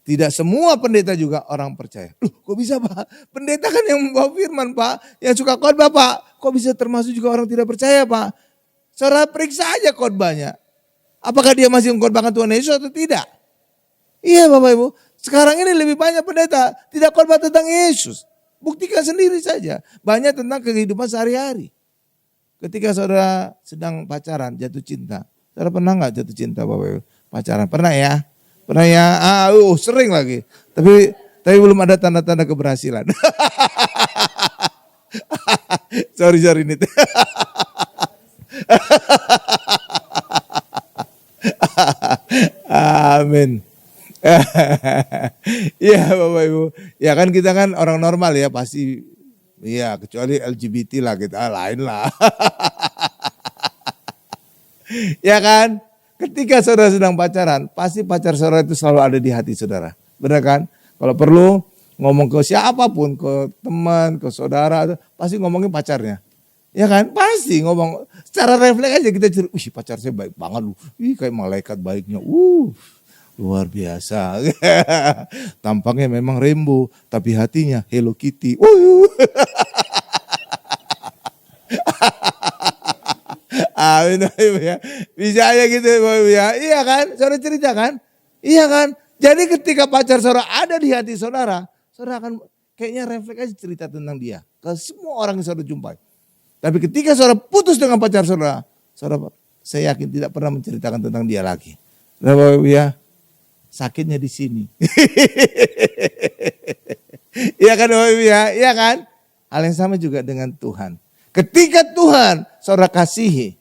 tidak semua pendeta juga orang percaya. Loh, kok bisa Pak? Pendeta kan yang membawa firman Pak, yang suka khotbah Pak. Kok bisa termasuk juga orang tidak percaya Pak? Saudara periksa aja khotbahnya. Apakah dia masih mengkhotbahkan Tuhan Yesus atau tidak? Iya Bapak Ibu, sekarang ini lebih banyak pendeta tidak khotbah tentang Yesus. Buktikan sendiri saja. Banyak tentang kehidupan sehari-hari. Ketika saudara sedang pacaran, jatuh cinta. Saudara pernah nggak jatuh cinta Bapak Ibu? Pacaran, pernah ya? Pernah ya? Sering lagi. Tapi belum ada tanda-tanda keberhasilan. sorry ini. Amin. Ya Bapak Ibu, ya kan kita kan orang normal ya pasti, ya kecuali LGBT lah kita lain lah. Ya kan, ketika saudara sedang pacaran, pasti pacar saudara itu selalu ada di hati saudara, benar kan? Kalau perlu ngomong ke siapapun, ke teman, ke saudara, pasti ngomongin pacarnya. Ya kan, pasti ngomong secara refleks aja kita cerita, wih pacar saya baik banget lu, wih kayak malaikat baiknya, luar biasa. Tampaknya memang rainbow, tapi hatinya Hello Kitty. Amin ya. Bisa aja gitu ya. Iya kan? Saudara cerita kan? Iya kan? Jadi ketika pacar saudara ada di hati saudara, saudara akan kayaknya refleks aja cerita tentang dia ke semua orang yang saudara jumpai. Tapi ketika saudara putus dengan pacar saudara, saya yakin tidak pernah menceritakan tentang dia lagi. Bapak Ibu ya, sakitnya di sini. Iya kan Bapak Ibu ya, iya kan? Hal yang sama juga dengan Tuhan. Ketika Tuhan saudara kasihi,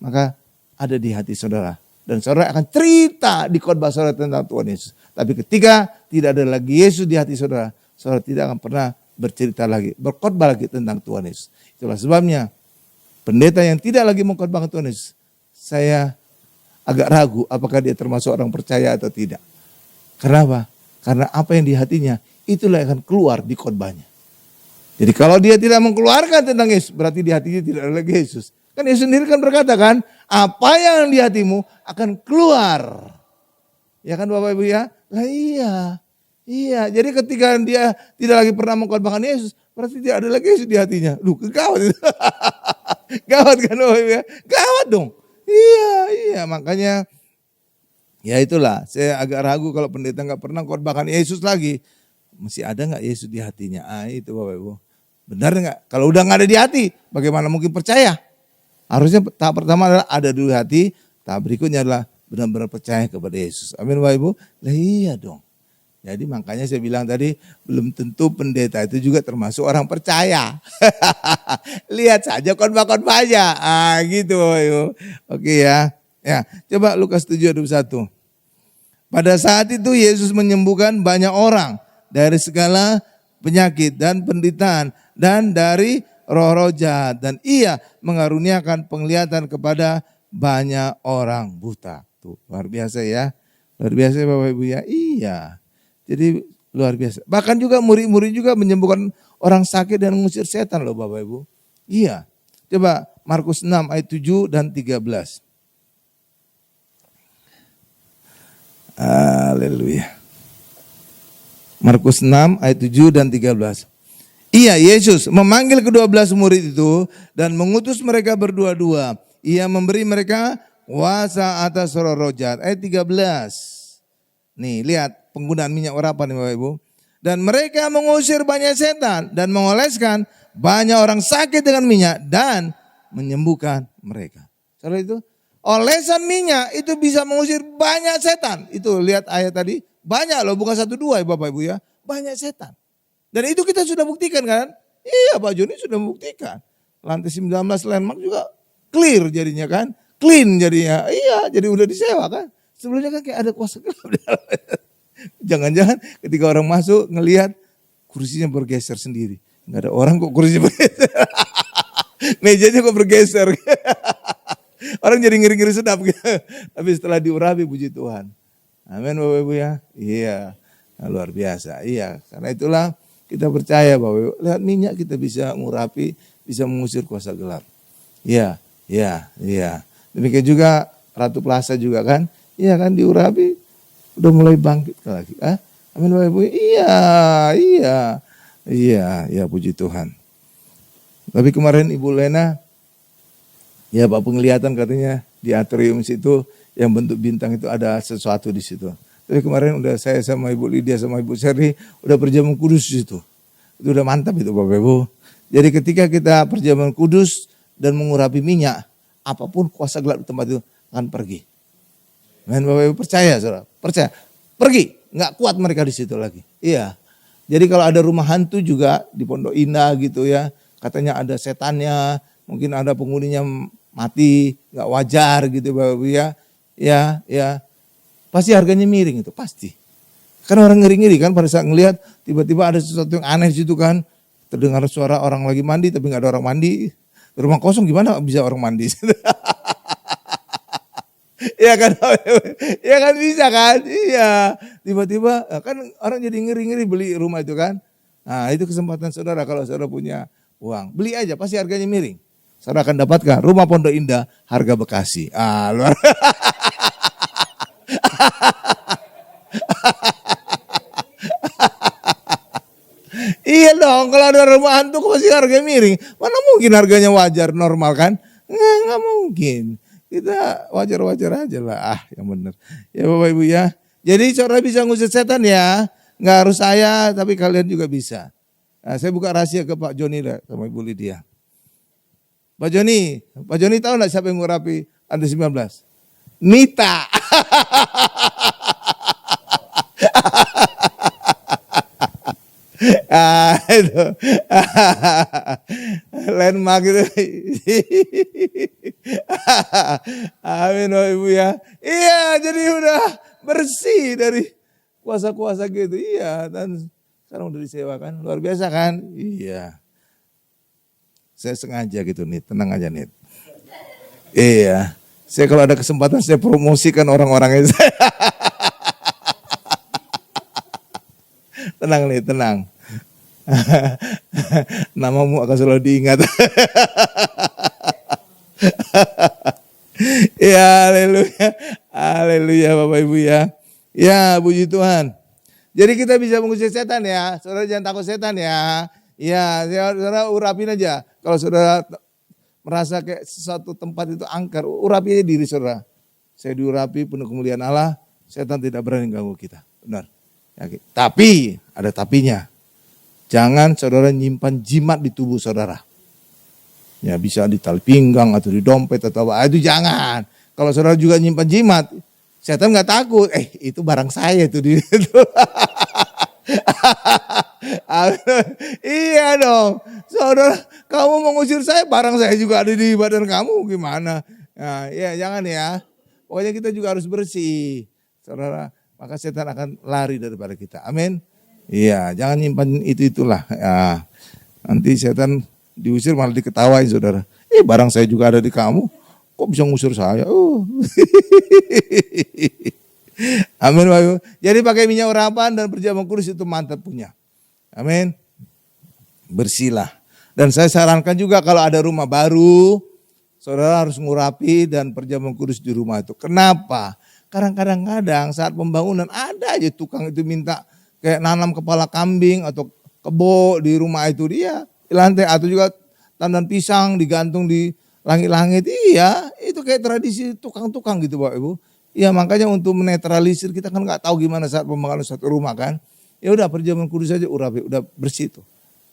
maka ada di hati saudara. Dan saudara akan cerita di khotbah saudara tentang Tuhan Yesus. Tapi ketika tidak ada lagi Yesus di hati saudara, saudara tidak akan pernah bercerita lagi, berkhotbah lagi tentang Tuhan Yesus. Itulah sebabnya pendeta yang tidak lagi mengkhotbahkan Tuhan Yesus, saya agak ragu apakah dia termasuk orang percaya atau tidak. Kenapa? Karena apa yang di hatinya itulah yang akan keluar di khotbahnya. Jadi kalau dia tidak mengeluarkan tentang Yesus, berarti di hatinya tidak ada lagi Yesus. Kan Yesus sendiri kan berkata kan, apa yang di hatimu akan keluar. Ya kan Bapak Ibu ya? Lah iya. Jadi ketika dia tidak lagi pernah mengkhotbahkan Yesus, berarti tidak ada lagi Yesus di hatinya. Duh, gawat itu. Gawat kan Bapak Ibu ya? Gawat dong. Iya. Makanya Ya itulah, saya agak ragu kalau pendeta nggak pernah khotbahkan Yesus lagi. Masih ada nggak Yesus di hatinya? Itu Bapak Ibu. Benar nggak? Kalau udah nggak ada di hati, bagaimana mungkin percaya? Harusnya tahap pertama adalah ada dulu di hati, tahap berikutnya adalah benar-benar percaya kepada Yesus. Amin Bapak Ibu. Lah iya dong. Jadi makanya saya bilang tadi, belum tentu pendeta itu juga termasuk orang percaya. Lihat saja khotbah-khotbahnya. Gitu Bapak Ibu. Oke ya. Ya, coba Lukas 7:21. Pada saat itu Yesus menyembuhkan banyak orang dari segala penyakit dan penderitaan dan dari roh-roh jahat, dan ia mengaruniakan penglihatan kepada banyak orang buta. Tuh, luar biasa ya. Luar biasa Bapak Ibu ya. Iya. Jadi luar biasa. Bahkan juga murid-murid juga menyembuhkan orang sakit dan mengusir setan loh Bapak Ibu. Iya. Coba Markus 6 ayat 7 dan 13. Haleluya. Markus 6 ayat 7 dan 13. Iya, Yesus memanggil ke-12 murid itu dan mengutus mereka berdua-dua. Ia memberi mereka kuasa atas roh-roh jahat. Ayat 13. Nih, lihat penggunaan minyak urapan nih Bapak Ibu. Dan mereka mengusir banyak setan dan mengoleskan banyak orang sakit dengan minyak dan menyembuhkan mereka. Saudara itu, olesan minyak itu bisa mengusir banyak setan. Itu lihat ayat tadi, banyak loh, bukan 1 2 ya Bapak Ibu ya. Banyak setan. Dan itu kita sudah buktikan kan? Iya Pak Joni sudah membuktikan. Lantai 19 landmark juga clear jadinya kan? Clean jadinya. Iya, jadi udah disewa kan? Sebelumnya kan kayak ada kuasa gelap. Jangan-jangan ketika orang masuk ngelihat kursinya bergeser sendiri. Enggak ada orang kok kursinya bergeser. Mejanya kok bergeser. Orang jadi ngiri-ngiri sedap. Tapi setelah diurapi puji Tuhan. Amin Bapak Ibu ya. Iya, nah, luar biasa. Iya, karena itulah kita percaya bahwa lihat minyak kita bisa ngurapi, bisa mengusir kuasa gelap. Iya, iya, iya. Demikian juga Ratu Plaza juga kan. Iya kan diurapi, udah mulai bangkit lagi. Amin Bapak Ibu. Iya, iya, iya, ya puji Tuhan. Tapi kemarin Ibu Lena, ya Pak penglihatan katanya di atrium situ yang bentuk bintang itu ada sesuatu di situ. Tapi kemarin udah saya sama Ibu Lydia sama Ibu Seri udah perjamuan kudus di situ. Itu udah mantap itu Bapak Ibu. Jadi ketika kita perjamuan kudus dan mengurapi minyak, apapun kuasa gelap di tempat itu akan pergi. Amin Bapak Ibu, percaya saudara, percaya. Pergi, nggak kuat mereka di situ lagi. Iya. Jadi kalau ada rumah hantu juga di Pondok Indah gitu ya, katanya ada setannya, mungkin ada penghuninya mati, nggak wajar gitu Bapak Ibu ya. Ya, pasti harganya miring itu, pasti. Kan orang ngeri-ngeri kan pada saat ngelihat tiba-tiba ada sesuatu yang aneh di situ kan. Terdengar suara orang lagi mandi tapi nggak ada orang mandi. Rumah kosong gimana bisa orang mandi? Ya kan, ya kan bisa kan? Iya, tiba-tiba kan orang jadi ngeri-ngeri beli rumah itu kan. Nah itu kesempatan saudara kalau saudara punya uang. Beli aja pasti harganya miring. Saudara akan dapatkan rumah Pondok Indah harga Bekasi. Luar. Iya dong, kalau ada rumah hantu pasti harga miring. Mana mungkin harganya wajar, normal kan? Nggak mungkin. Kita wajar-wajar aja lah. Yang benar. Ya Bapak Ibu ya. Jadi saudara bisa ngusir setan ya. Nggak harus saya, tapi kalian juga bisa. Nah, saya buka rahasia ke Pak Joni lah, sama Ibu Lydia. Pak Joni tahu nggak siapa yang ngurapi lantai 19? Nita. Itu landmark itu. Amin Bapak Ibu ya. Iya, jadi udah bersih dari kuasa-kuasa gitu. Iya, dan sekarang udah disewakan. Luar biasa kan? Iya. Saya sengaja gitu nih, tenang aja nih. Iya. Saya kalau ada kesempatan saya promosikan orang-orangnya. Tenang nih, tenang. Namamu akan selalu diingat. Ya, haleluya. Haleluya Bapak Ibu ya. Ya, puji Tuhan. Jadi kita bisa mengusir setan ya. Saudara jangan takut setan ya. Ya, saudara urapin aja. Kalau saudara merasa kayak sesuatu tempat itu angker, urapi aja diri saudara. Saya diurapi penuh kemuliaan Allah, setan tidak berani ganggu kita. Benar. Yakin. Tapi, ada tapinya. Jangan saudara nyimpan jimat di tubuh saudara. Ya bisa di tali pinggang atau di dompet atau apa. Itu jangan. Kalau saudara juga nyimpan jimat, setan nggak takut. Itu barang saya tuh di itu. Iya dong. Saudara, kamu mengusir saya, barang saya juga ada di badan kamu. Gimana? Nah, ya jangan ya. Pokoknya kita juga harus bersih. Saudara, maka setan akan lari daripada kita. Amin. Iya, jangan nyimpan itulah. Ya, nanti setan diusir malah diketawain saudara. Barang saya juga ada di kamu. Kok bisa ngusir saya? Amin Bapak Ibu. Jadi pakai minyak urapan dan perjamuan kudus itu mantap punya. Amin. Bersihlah. Dan saya sarankan juga kalau ada rumah baru, saudara harus ngurapi dan perjamuan kudus di rumah itu. Kenapa? Karena kadang-kadang saat pembangunan ada aja tukang itu minta kayak nanam kepala kambing atau kebo di rumah itu dia di lantai, atau juga tandan pisang digantung di langit-langit. Iya, itu kayak tradisi tukang-tukang gitu Bapak Ibu. Ya makanya untuk menetralisir, kita kan nggak tahu gimana saat pembangunan satu rumah kan. Ya udah perjamuan kudus saja urapi, udah bersih tuh.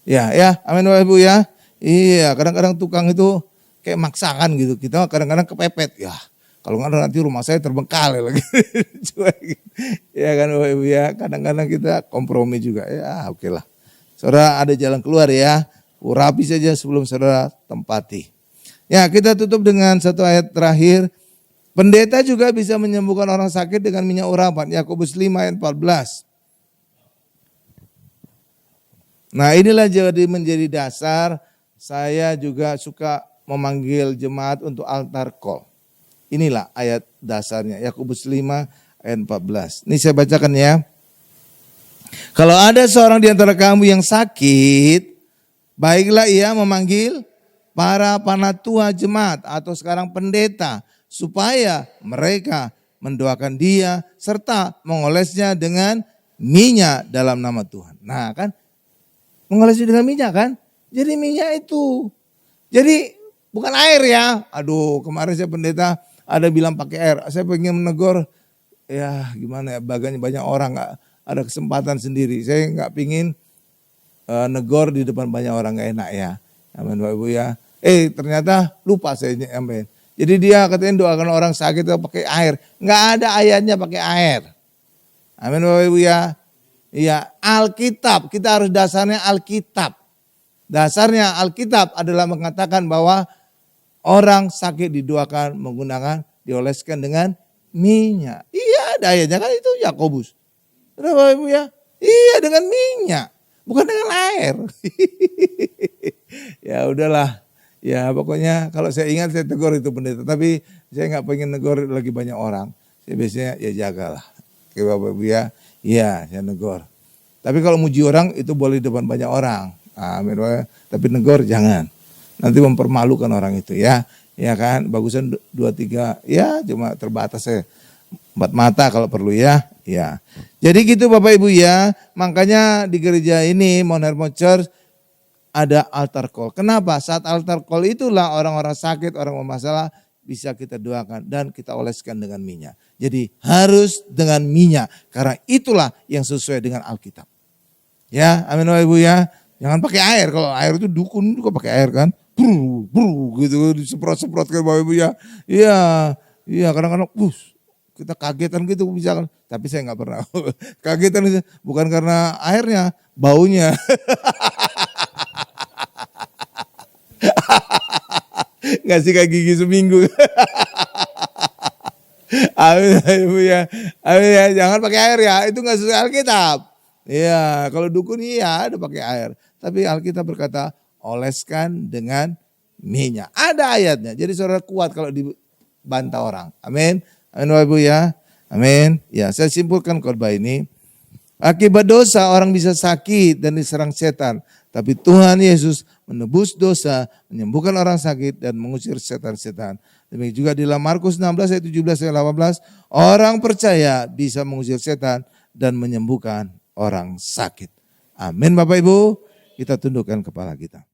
Ya, amin Bapak Ibu ya. Iya, kadang-kadang tukang itu kayak maksakan gitu. Kita kadang-kadang kepepet ya. Kalau nggak nanti rumah saya terbengkalai lagi. Ya kan Bapak Ibu ya. Kadang-kadang kita kompromi juga. Ya oke lah. Saudara ada jalan keluar ya. Urapi saja sebelum saudara tempati. Ya kita tutup dengan satu ayat terakhir. Pendeta juga bisa menyembuhkan orang sakit dengan minyak urapan. Yakobus 5 ayat 14. Nah inilah jadi menjadi dasar. Saya juga suka memanggil jemaat untuk altar call. Inilah ayat dasarnya. Yakobus 5 ayat 14. Ini saya bacakan ya. Kalau ada seorang di antara kamu yang sakit, baiklah ia memanggil para panatua jemaat atau sekarang pendeta, supaya mereka mendoakan dia serta mengolesnya dengan minyak dalam nama Tuhan. Nah kan, mengolesnya dengan minyak kan? Jadi minyak itu. Jadi bukan air ya. Aduh kemarin saya pendeta ada bilang pakai air. Saya pengen menegur, ya gimana ya, banyak orang gak ada kesempatan sendiri. Saya gak pingin negor di depan banyak orang, gak enak ya. Amin Bapak Ibu ya. Ternyata lupa saya nyampein. Jadi dia katanya doakan orang sakit pakai air. Nggak ada ayatnya pakai air. Amin Bapak Ibu ya. Iya, Alkitab. Kita harus dasarnya Alkitab. Dasarnya Alkitab adalah mengatakan bahwa orang sakit didoakan menggunakan, dioleskan dengan minyak. Iya ada ayatnya kan, itu Yakobus. Bapak Ibu ya. Iya dengan minyak. Bukan dengan air. Ya udahlah. Ya pokoknya kalau saya ingat saya tegur itu pendeta. Tapi saya nggak pengen negur lagi banyak orang. Saya biasanya ya jagalah. Oke Bapak Ibu ya. Iya saya negur. Tapi kalau muji orang itu boleh di depan banyak orang. Amin. Tapi negur jangan. Nanti mempermalukan orang itu ya. Ya kan bagusan 2-3 ya cuma terbatas ya. 4 mata kalau perlu ya. Ya. Jadi gitu Bapak Ibu ya. Makanya di gereja ini Mount Hermon Church ada altar call. Kenapa? Saat altar call itulah orang-orang sakit, orang bermasalah bisa kita doakan dan kita oleskan dengan minyak. Jadi harus dengan minyak karena itulah yang sesuai dengan Alkitab. Ya, amin Bapak Ibu ya. Jangan pakai air. Kalau air itu dukun juga pakai air kan. Bru gitu disemprot-semprot ke Bapak Ibu ya. Iya kadang-kadang kita kagetan gitu misalkan. Tapi saya nggak pernah kagetan, bukan karena airnya, baunya. Nggak sikat gigi seminggu. Amin ya. Amin ya. Jangan pakai air ya. Itu nggak sesuai Alkitab. Iya. Kalau dukun iya ada pakai air. Tapi Alkitab berkata oleskan dengan minyak. Ada ayatnya. Jadi saudara kuat kalau dibantah orang. Amin. Amin Bapak Ibu ya. Amin. Ya saya simpulkan khotbah ini. Akibat dosa orang bisa sakit dan diserang setan. Tapi Tuhan Yesus menebus dosa, menyembuhkan orang sakit dan mengusir setan-setan. Demikian juga di dalam Markus 16 ayat 17 ayat 18. Orang percaya bisa mengusir setan dan menyembuhkan orang sakit. Amin Bapak Ibu. Kita tundukkan kepala kita.